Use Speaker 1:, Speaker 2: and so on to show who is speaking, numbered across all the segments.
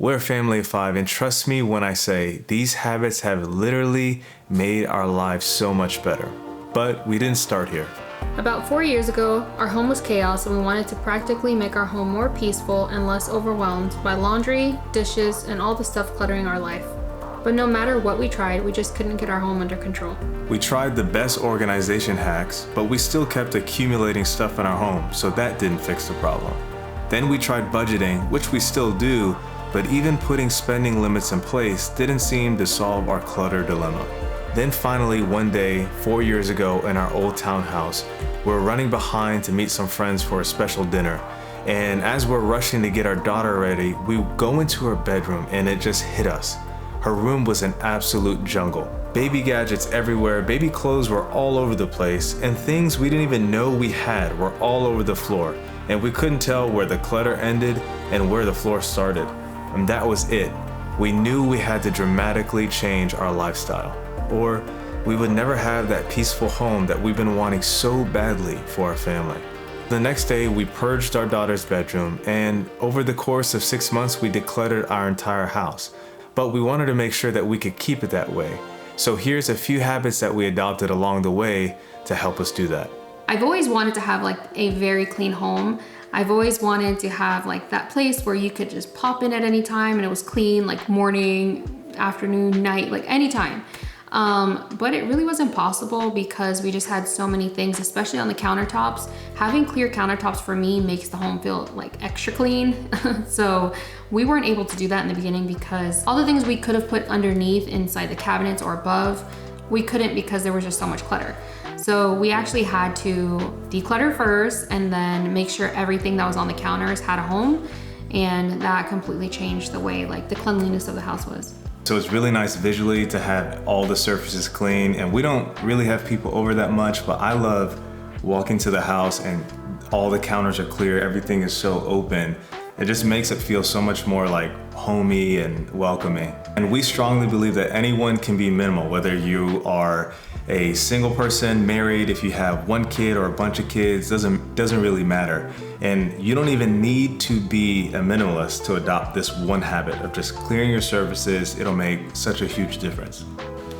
Speaker 1: We're a family of 5, and trust me when I say these habits have literally made our lives so much better. But we didn't start here.
Speaker 2: About 4 years ago, our home was chaos and we wanted to practically make our home more peaceful and less overwhelmed by laundry, dishes, and all the stuff cluttering our life. But no matter what we tried, we just couldn't get our home under control.
Speaker 1: We tried the best organization hacks, but we still kept accumulating stuff in our home, so that didn't fix the problem. Then we tried budgeting, which we still do, but even putting spending limits in place didn't seem to solve our clutter dilemma. Then finally, one day, 4 years ago in our old townhouse, we're running behind to meet some friends for a special dinner. And as we're rushing to get our daughter ready, we go into her bedroom and it just hit us. Her room was an absolute jungle. Baby gadgets everywhere, baby clothes were all over the place, and things we didn't even know we had were all over the floor. And we couldn't tell where the clutter ended and where the floor started. And that was it. We knew we had to dramatically change our lifestyle, or we would never have that peaceful home that we've been wanting so badly for our family. The next day, we purged our daughter's bedroom, and over the course of 6 months, we decluttered our entire house. But we wanted to make sure that we could keep it that way. So here's a few habits that we adopted along the way to help us do that.
Speaker 2: I've always wanted to have like a very clean home. I've always wanted to have like that place where you could just pop in at any time and it was clean, like morning, afternoon, night, like anytime. But it really wasn't possible because we just had so many things, especially on the countertops. Having clear countertops for me makes the home feel like extra clean. So we weren't able to do that in the beginning because all the things we could have put underneath inside the cabinets or above, we couldn't because there was just so much clutter. So we actually had to declutter first and then make sure everything that was on the counters had a home. And that completely changed the way like the cleanliness of the house was.
Speaker 1: So it's really nice visually to have all the surfaces clean, and we don't really have people over that much, but I love walking to the house and all the counters are clear, everything is so open. It just makes it feel so much more like homey and welcoming. And we strongly believe that anyone can be minimal, whether you are a single person, married, if you have one kid or a bunch of kids, doesn't really matter. And you don't even need to be a minimalist to adopt this one habit of just clearing your surfaces. It'll make such a huge difference.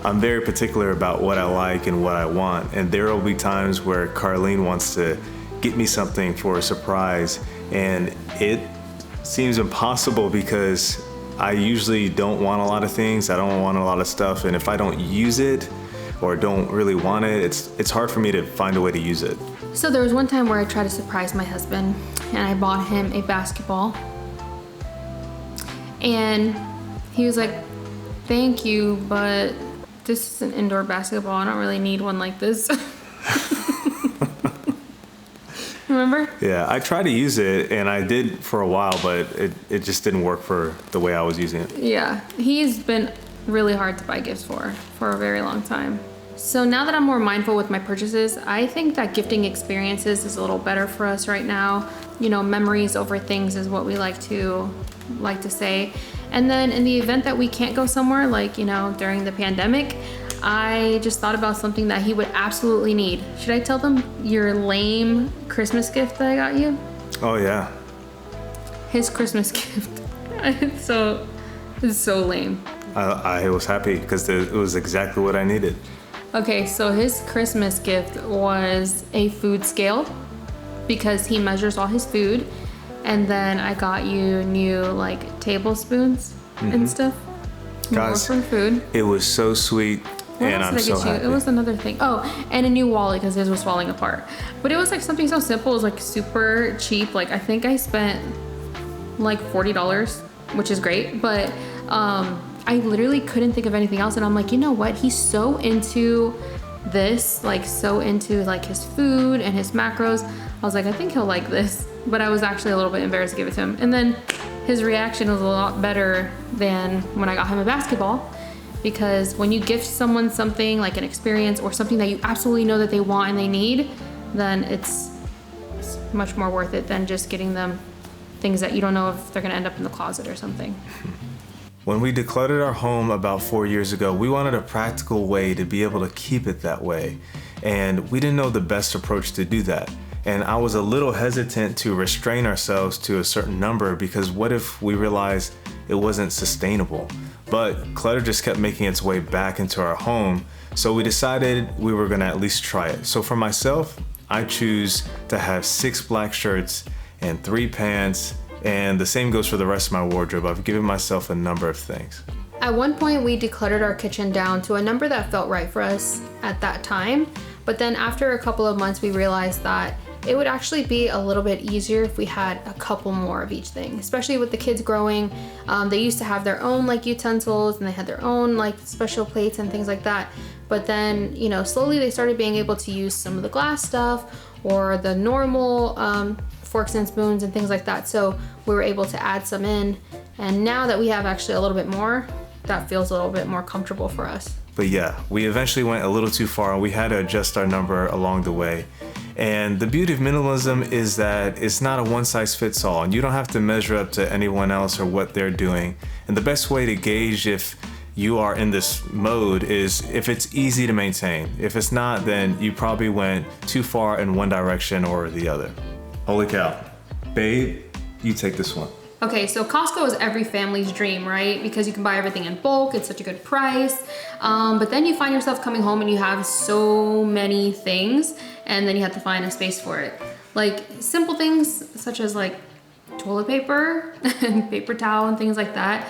Speaker 1: I'm very particular about what I like and what I want, and there will be times where Carlene wants to get me something for a surprise, and it seems impossible because I usually don't want a lot of things. I don't want a lot of stuff, and if I don't use it or don't really want it, it's hard for me to find a way to use it.
Speaker 2: So there was one time where I tried to surprise my husband and I bought him a basketball. And he was like, "Thank you, but this is an indoor basketball. I don't really need one like this." Remember?
Speaker 1: Yeah, I tried to use it and I did for a while, but it just didn't work for the way I was using it.
Speaker 2: Yeah, he's been really hard to buy gifts for a very long time. So now that I'm more mindful with my purchases, I think that gifting experiences is a little better for us right now. You know, memories over things is what we like to say. And then in the event that we can't go somewhere, like, you know, during the pandemic, I just thought about something that he would absolutely need. Should I tell them your lame Christmas gift that I got you?
Speaker 1: Oh yeah.
Speaker 2: His Christmas gift. It's so lame.
Speaker 1: I was happy because it was exactly what I needed.
Speaker 2: Okay, so his Christmas gift was a food scale because he measures all his food. And then I got you new like tablespoons and stuff.
Speaker 1: Guys,
Speaker 2: more for food.
Speaker 1: It was so sweet.
Speaker 2: What
Speaker 1: and
Speaker 2: else
Speaker 1: I'm
Speaker 2: did I
Speaker 1: so
Speaker 2: get you?
Speaker 1: happy.
Speaker 2: It was another thing. Oh, and a new wallet because his was falling apart. But it was like something so simple. It was like super cheap. Like I think I spent like $40, which is great. But I literally couldn't think of anything else. And I'm like, you know what? He's so into this, like so into like his food and his macros. I was like, I think he'll like this. But I was actually a little bit embarrassed to give it to him. And then his reaction was a lot better than when I got him a basketball. Because when you gift someone something like an experience or something that you absolutely know that they want and they need, then it's much more worth it than just getting them things that you don't know if they're gonna end up in the closet or something.
Speaker 1: When we decluttered our home about 4 years ago, we wanted a practical way to be able to keep it that way. And we didn't know the best approach to do that. And I was a little hesitant to restrain ourselves to a certain number because what if we realized it wasn't sustainable. But clutter just kept making its way back into our home, so we decided we were gonna at least try it. So for myself, I choose to have 6 black shirts and 3 pants, and the same goes for the rest of my wardrobe. I've given myself a number of things.
Speaker 2: At one point, we decluttered our kitchen down to a number that felt right for us at that time. But then after a couple of months, we realized that it would actually be a little bit easier if we had a couple more of each thing, especially with the kids growing. They used to have their own like utensils, and they had their own like special plates and things like that. But then, you know, slowly they started being able to use some of the glass stuff or the normal forks and spoons and things like that. So we were able to add some in. And now that we have actually a little bit more, that feels a little bit more comfortable for us.
Speaker 1: But yeah, we eventually went a little too far, and we had to adjust our number along the way. And the beauty of minimalism is that it's not a one-size-fits-all, and you don't have to measure up to anyone else or what they're doing. And the best way to gauge if you are in this mode is if it's easy to maintain. If it's not, then you probably went too far in one direction or the other. Holy cow. Babe, you take this one.
Speaker 2: Okay, so Costco is every family's dream, right? Because you can buy everything in bulk, it's such a good price. But then you find yourself coming home and you have so many things, and then you have to find a space for it. Like simple things such as like toilet paper and paper towel and things like that.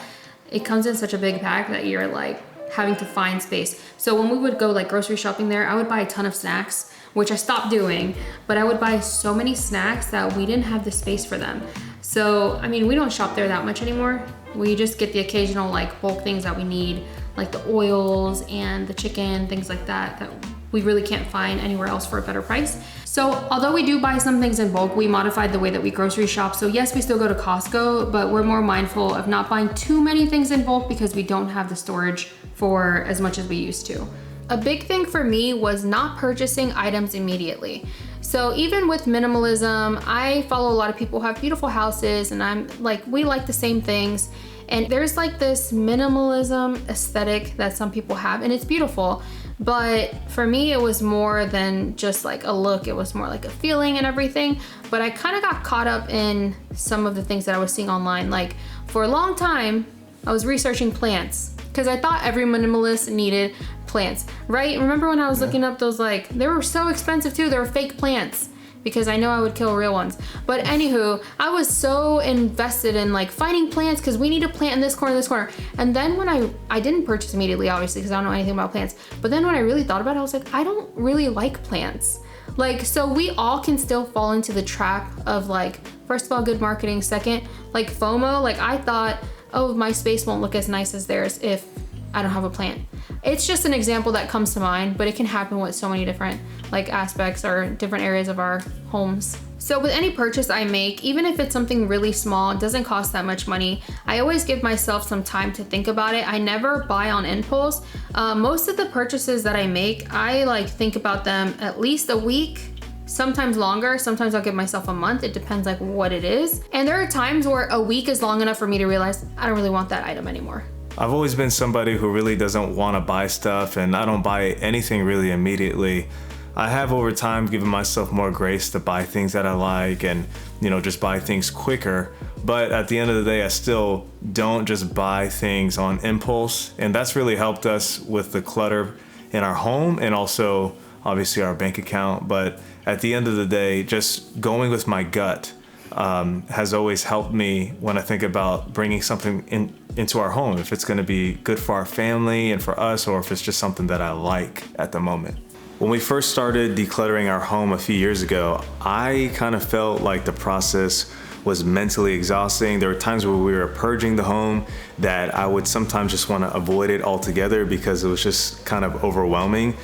Speaker 2: It comes in such a big pack that you're like having to find space. So when we would go like grocery shopping there, I would buy a ton of snacks, which I stopped doing, but I would buy so many snacks that we didn't have the space for them. So, I mean, we don't shop there that much anymore. We just get the occasional like bulk things that we need, like the oils and the chicken, things like that, that we really can't find anywhere else for a better price. So although we do buy some things in bulk, we modified the way that we grocery shop. So yes, we still go to Costco, but we're more mindful of not buying too many things in bulk because we don't have the storage for as much as we used to. A big thing for me was not purchasing items immediately. So even with minimalism, I follow a lot of people who have beautiful houses, and I'm like, we like the same things. And there's like this minimalism aesthetic that some people have, and it's beautiful. But for me, it was more than just like a look. It was more like a feeling and everything. But I kind of got caught up in some of the things that I was seeing online. Like for a long time, I was researching plants because I thought every minimalist needed plants, right? Remember when I was looking up those, like, they were so expensive too. They were fake plants because I know I would kill real ones. But anywho, I was so invested in like finding plants because we need a plant in this corner, this corner. And then when I didn't purchase immediately, obviously, because I don't know anything about plants. But then when I really thought about it, I was like, I don't really like plants. Like, so we all can still fall into the trap of like, first of all, good marketing. Second, like FOMO. Like I thought, oh, my space won't look as nice as theirs if I don't have a plant. It's just an example that comes to mind, but it can happen with so many different like aspects or different areas of our homes. So with any purchase I make, even if it's something really small, it doesn't cost that much money, I always give myself some time to think about it. I never buy on impulse. Most of the purchases that I make, I like think about them at least a week, sometimes longer. Sometimes I'll give myself a month. It depends like what it is. And there are times where a week is long enough for me to realize I don't really want that item anymore.
Speaker 1: I've always been somebody who really doesn't want to buy stuff, and I don't buy anything really immediately. I have over time given myself more grace to buy things that I like and, you know, just buy things quicker. But at the end of the day, I still don't just buy things on impulse. And that's really helped us with the clutter in our home and also obviously our bank account. But at the end of the day, just going with my gut has always helped me when I think about bringing something into our home, if it's going to be good for our family and for us, or if it's just something that I like at the moment. When we first started decluttering our home a few years ago, I kind of felt like the process was mentally exhausting. There were times where we were purging the home that I would sometimes just want to avoid it altogether because it was just kind of overwhelming.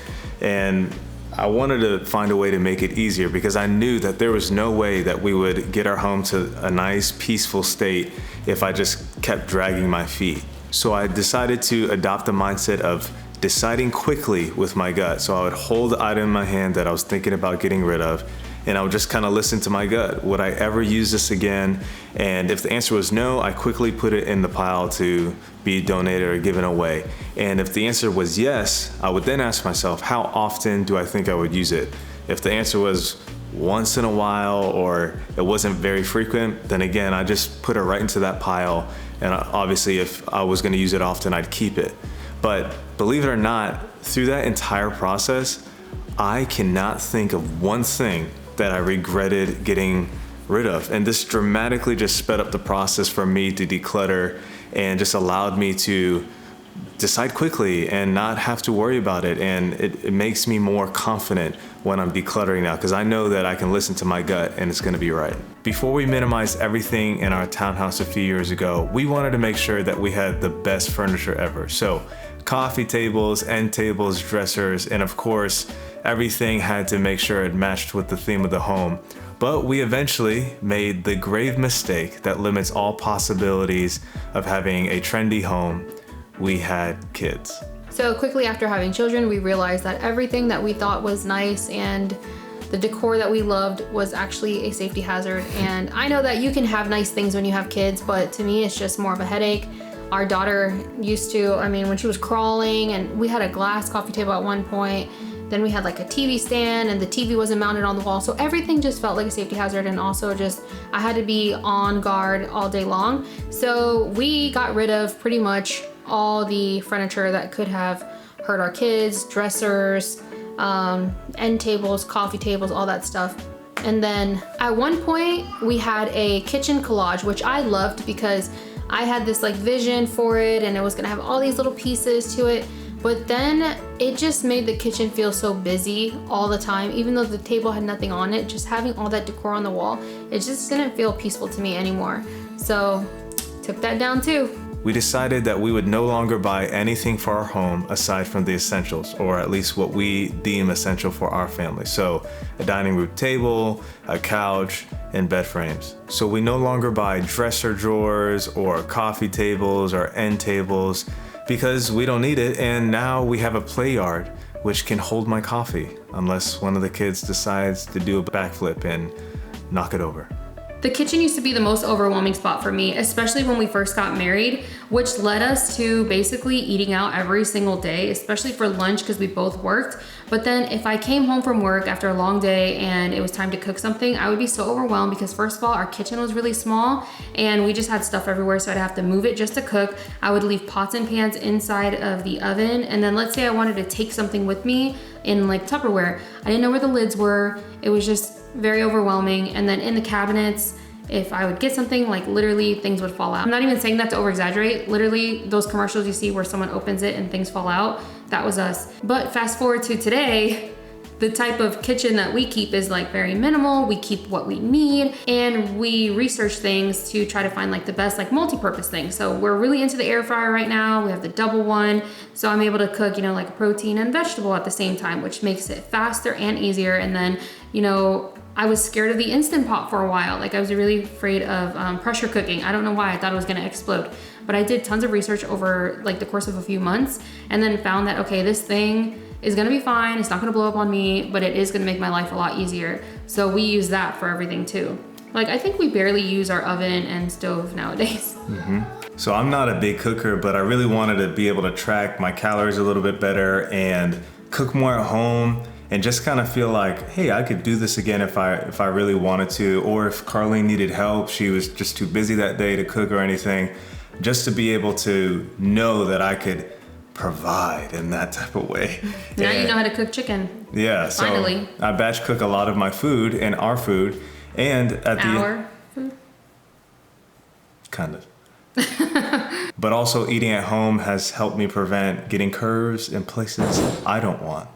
Speaker 1: And I wanted to find a way to make it easier because I knew that there was no way that we would get our home to a nice, peaceful state if I just kept dragging my feet. So I decided to adopt the mindset of deciding quickly with my gut. So I would hold the item in my hand that I was thinking about getting rid of, and I would just kind of listen to my gut. Would I ever use this again? And if the answer was no, I quickly put it in the pile to be donated or given away. And if the answer was yes, I would then ask myself, how often do I think I would use it? If the answer was once in a while or it wasn't very frequent, then again, I just put it right into that pile And obviously if I was gonna use it often, I'd keep it. But believe it or not, through that entire process, I cannot think of one thing that I regretted getting rid of. And this dramatically just sped up the process for me to declutter and just allowed me to decide quickly and not have to worry about it. And it makes me more confident when I'm decluttering now, because I know that I can listen to my gut and it's gonna be right. Before we minimized everything in our townhouse a few years ago, we wanted to make sure that we had the best furniture ever. So coffee tables, end tables, dressers, and of course, everything had to make sure it matched with the theme of the home. But we eventually made the grave mistake that limits all possibilities of having a trendy home. We had kids.
Speaker 2: So quickly after having children, we realized that everything that we thought was nice and the decor that we loved was actually a safety hazard. And I know that you can have nice things when you have kids, but to me, it's just more of a headache. Our daughter used to, when she was crawling, and we had a glass coffee table at one point, then we had like a TV stand and the TV wasn't mounted on the wall. So everything just felt like a safety hazard, and also just, I had to be on guard all day long. So we got rid of pretty much all the furniture that could have hurt our kids, dressers, end tables, coffee tables, all that stuff. And then at one point we had a kitchen collage, which I loved because I had this like vision for it and it was gonna have all these little pieces to it. But then it just made the kitchen feel so busy all the time, even though the table had nothing on it. Just having all that decor on the wall, it just didn't feel peaceful to me anymore. So took that down too.
Speaker 1: We decided that we would no longer buy anything for our home aside from the essentials, or at least what we deem essential for our family. So a dining room table, a couch, and bed frames. So we no longer buy dresser drawers or coffee tables or end tables because we don't need it. And now we have a play yard which can hold my coffee unless one of the kids decides to do a backflip and knock it over.
Speaker 2: The kitchen used to be the most overwhelming spot for me, especially when we first got married, which led us to basically eating out every single day, especially for lunch because we both worked. But then if I came home from work after a long day and it was time to cook something, I would be so overwhelmed because first of all, our kitchen was really small and we just had stuff everywhere, so I'd have to move it just to cook. I would leave pots and pans inside of the oven, and then let's say I wanted to take something with me in like Tupperware. I didn't know where the lids were. It was just very overwhelming. And then in the cabinets, if I would get something, like literally things would fall out. I'm not even saying that to over exaggerate. Literally those commercials you see where someone opens it and things fall out, that was us. But fast forward to today, the type of kitchen that we keep is like very minimal. We keep what we need and we research things to try to find like the best like multi-purpose thing. So we're really into the air fryer right now. We have the double one. So I'm able to cook, like a protein and vegetable at the same time, which makes it faster and easier. And then, I was scared of the Instant Pot for a while. Like I was really afraid of pressure cooking. I don't know why, I thought it was gonna explode. But I did tons of research over like the course of a few months and then found that, okay, this thing is gonna be fine. It's not gonna blow up on me, but it is gonna make my life a lot easier. So we use that for everything too. Like I think we barely use our oven and stove nowadays.
Speaker 1: So I'm not a big cooker, but I really wanted to be able to track my calories a little bit better and cook more at home. And just kind of feel like, hey, I could do this again if I really wanted to, or if Carlene needed help, she was just too busy that day to cook or anything, just to be able to know that I could provide in that type of way.
Speaker 2: Now you know how to cook chicken.
Speaker 1: Yeah,
Speaker 2: finally.
Speaker 1: So I batch cook a lot of my food and our food, and at
Speaker 2: our food?
Speaker 1: Kind of. But also eating at home has helped me prevent getting curves in places I don't want.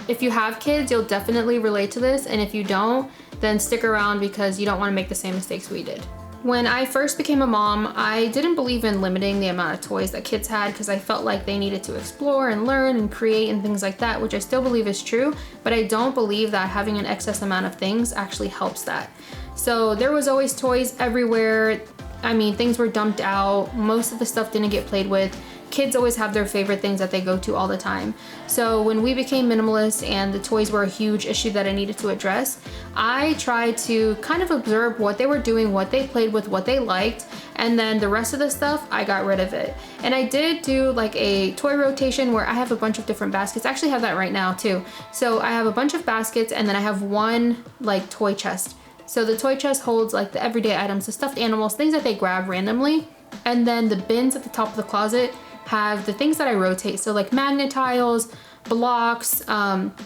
Speaker 2: If you have kids, you'll definitely relate to this, and if you don't, then stick around because you don't want to make the same mistakes we did. When I first became a mom, I didn't believe in limiting the amount of toys that kids had because I felt like they needed to explore and learn and create and things like that, which I still believe is true, but I don't believe that having an excess amount of things actually helps that. So there was always toys everywhere. Things were dumped out. Most of the stuff didn't get played with. Kids always have their favorite things that they go to all the time. So when we became minimalist and the toys were a huge issue that I needed to address, I tried to kind of observe what they were doing, what they played with, what they liked, and then the rest of the stuff, I got rid of it. And I did do like a toy rotation where I have a bunch of different baskets. I actually have that right now too. So I have a bunch of baskets and then I have one like toy chest So the toy chest holds like the everyday items, the stuffed animals, things that they grab randomly. And then the bins at the top of the closet have the things that I rotate. So like magnet tiles, blocks,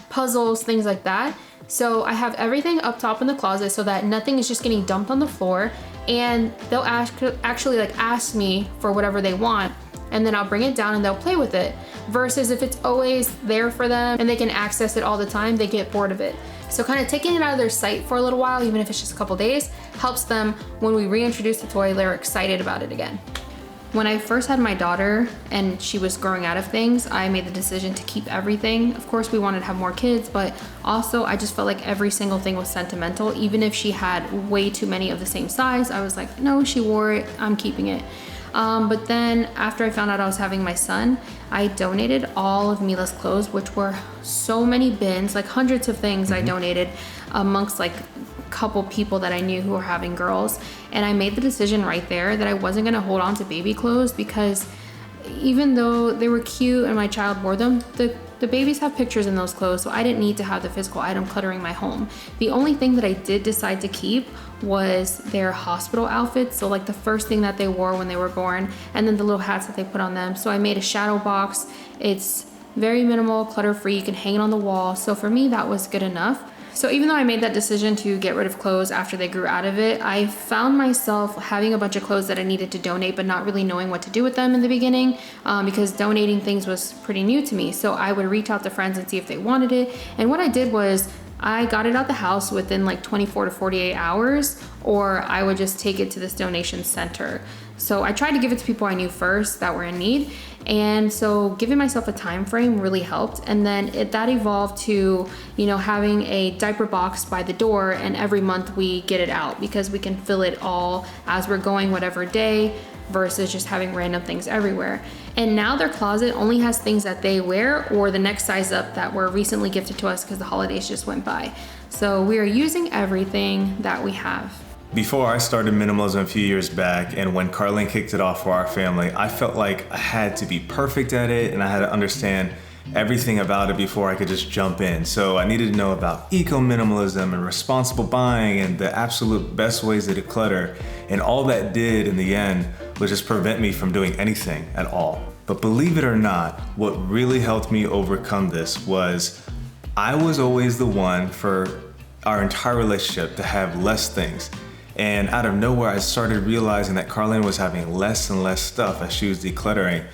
Speaker 2: puzzles, things like that. So I have everything up top in the closet so that nothing is just getting dumped on the floor, and they'll actually like ask me for whatever they want, and then I'll bring it down and they'll play with it. Versus if it's always there for them and they can access it all the time, they get bored of it. So kind of taking it out of their sight for a little while, even if it's just a couple days, helps them when we reintroduce the toy, they're excited about it again. When I first had my daughter and she was growing out of things, I made the decision to keep everything. Of course, we wanted to have more kids, but also I just felt like every single thing was sentimental. Even if she had way too many of the same size, I was like, no, she wore it, I'm keeping it. But then after I found out I was having my son, I donated all of Mila's clothes, which were so many bins, like hundreds of things I donated amongst like a couple people that I knew who were having girls. And I made the decision right there that I wasn't gonna hold on to baby clothes, because even though they were cute and my child wore them, the babies have pictures in those clothes, so I didn't need to have the physical item cluttering my home. The only thing that I did decide to keep was their hospital outfits, so like the first thing that they wore when they were born, and then the little hats that they put on them. So I made a shadow box. It's very minimal, clutter-free, you can hang it on the wall. So for me, that was good enough. So even though I made that decision to get rid of clothes after they grew out of it, I found myself having a bunch of clothes that I needed to donate, but not really knowing what to do with them in the beginning, because donating things was pretty new to me. So I would reach out to friends and see if they wanted it. And what I did was I got it out the house within like 24 to 48 hours, or I would just take it to this donation center. So I tried to give it to people I knew first that were in need. And so giving myself a time frame really helped. And then that evolved to, having a diaper box by the door, and every month we get it out because we can fill it all as we're going whatever day, versus just having random things everywhere. And now their closet only has things that they wear or the next size up that were recently gifted to us because the holidays just went by. So we are using everything that we have.
Speaker 1: Before I started minimalism a few years back, and when Carlene kicked it off for our family, I felt like I had to be perfect at it and I had to understand everything about it before I could just jump in. So I needed to know about eco-minimalism and responsible buying and the absolute best ways to declutter. And all that did in the end was just prevent me from doing anything at all. But believe it or not, what really helped me overcome this was I was always the one for our entire relationship to have less things. And out of nowhere, I started realizing that Carlene was having less and less stuff as she was decluttering.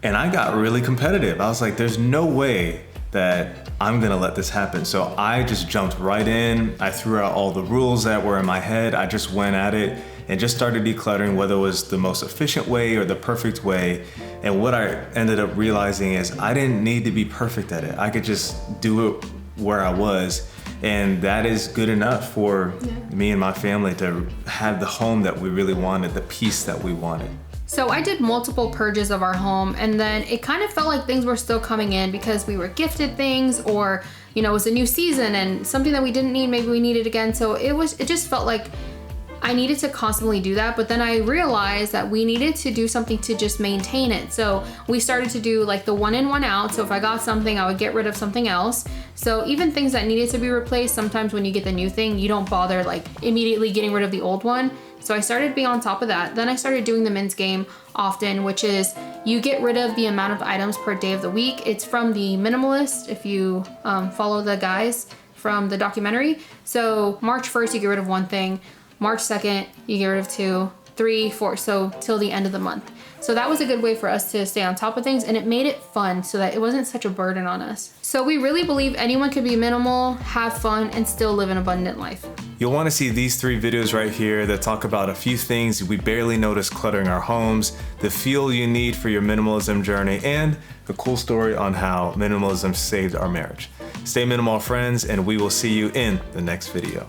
Speaker 1: And I got really competitive. I was like, there's no way that I'm gonna let this happen. So I just jumped right in. I threw out all the rules that were in my head. I just went at it and just started decluttering, whether it was the most efficient way or the perfect way. And what I ended up realizing is I didn't need to be perfect at it. I could just do it where I was. And that is good enough for me and my family to have the home that we really wanted, the peace that we wanted.
Speaker 2: So I did multiple purges of our home, and then it kind of felt like things were still coming in because we were gifted things, or it was a new season and something that we didn't need, maybe we needed again. So it just felt like I needed to constantly do that. But then I realized that we needed to do something to just maintain it. So we started to do like the one in, one out. So if I got something, I would get rid of something else. So even things that needed to be replaced, sometimes when you get the new thing, you don't bother like immediately getting rid of the old one. So I started being on top of that. Then I started doing the men's game often, which is you get rid of the amount of items per day of the week. It's from the Minimalist, if you follow the guys from the documentary. So March 1st, you get rid of one thing. March 2nd, you get rid of 2, 3, 4, so till the end of the month. So that was a good way for us to stay on top of things, and it made it fun so that it wasn't such a burden on us. So we really believe anyone can be minimal, have fun, and still live an abundant life.
Speaker 1: You'll want to see these 3 videos right here that talk about a few things we barely notice cluttering our homes, the fuel you need for your minimalism journey, and a cool story on how minimalism saved our marriage. Stay minimal, friends, and we will see you in the next video.